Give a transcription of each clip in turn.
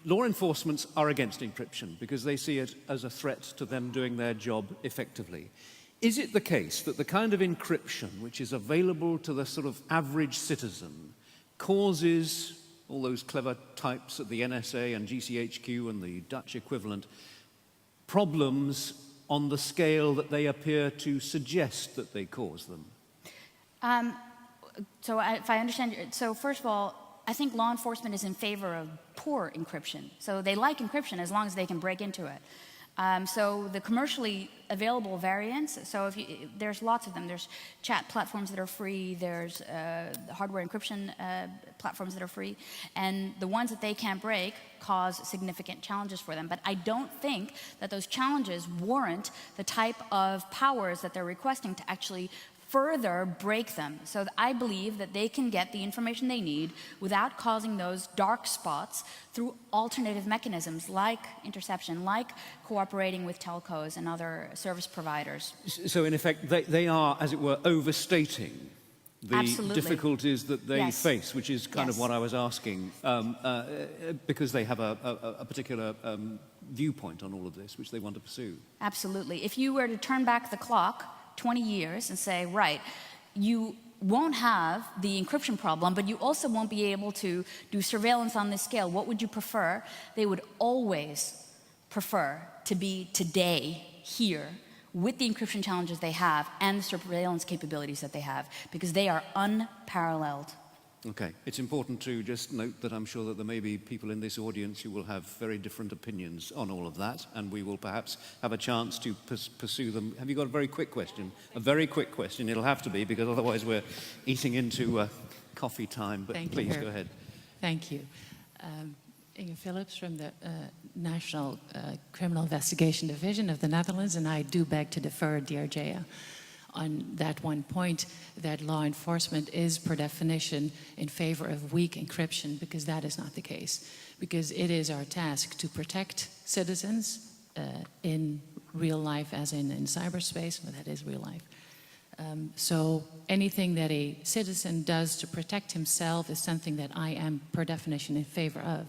law enforcement are against encryption because they see it as a threat to them doing their job effectively. Is it the case that the kind of encryption which is available to the sort of average citizen causes all those clever types at the NSA and GCHQ and the Dutch equivalent problems on the scale that they appear to suggest that they cause them? If I understand, so first of all, I think law enforcement is in favor of poor encryption. So they like encryption as long as they can break into it. So the commercially available variants, so there's lots of them. There's chat platforms that are free, there's hardware encryption platforms that are free, and the ones that they can't break cause significant challenges for them. But I don't think that those challenges warrant the type of powers that they're requesting to actually further break them. So I believe that they can get the information they need without causing those dark spots through alternative mechanisms like interception, like cooperating with telcos and other service providers. So in effect, they are, as it were, overstating the Absolutely. difficulties that they Yes. face, which is kind Yes. of what I was asking, because they have a particular viewpoint on all of this, which they want to pursue. Absolutely. If you were to turn back the clock 20 years and say, right, you won't have the encryption problem, but you also won't be able to do surveillance on this scale, what would you prefer? They would always prefer to be today, here, with the encryption challenges they have and the surveillance capabilities that they have, because they are unparalleled. Okay, it's important to just note that I'm sure that there may be people in this audience who will have very different opinions on all of that, and we will perhaps have a chance to pursue them. Have you got a very quick question? A very quick question. It'll have to be, because otherwise we're eating into coffee time, but please go ahead. Thank you. Inge Phillips from the National Criminal Investigation Division of the Netherlands, and I do beg to defer, dear Jaya, on that one point, that law enforcement is per definition in favor of weak encryption, because that is not the case. Because it is our task to protect citizens in real life, as in cyberspace, well, that is real life. So anything that a citizen does to protect himself is something that I am per definition in favor of.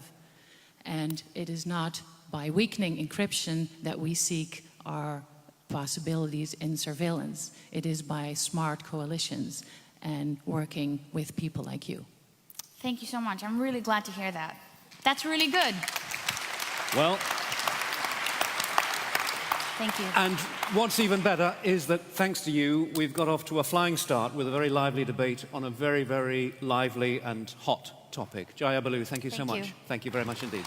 And it is not by weakening encryption that we seek our possibilities in surveillance. It is by smart coalitions and working with people like you. Thank you so much. I'm really glad to hear that. That's really good. Well, thank you. and what's even better is that thanks to you, we've got off to a flying start with a very lively debate on a very, very lively and hot topic. Jaya Baloo, thank you so much. Thank you. Thank you very much indeed.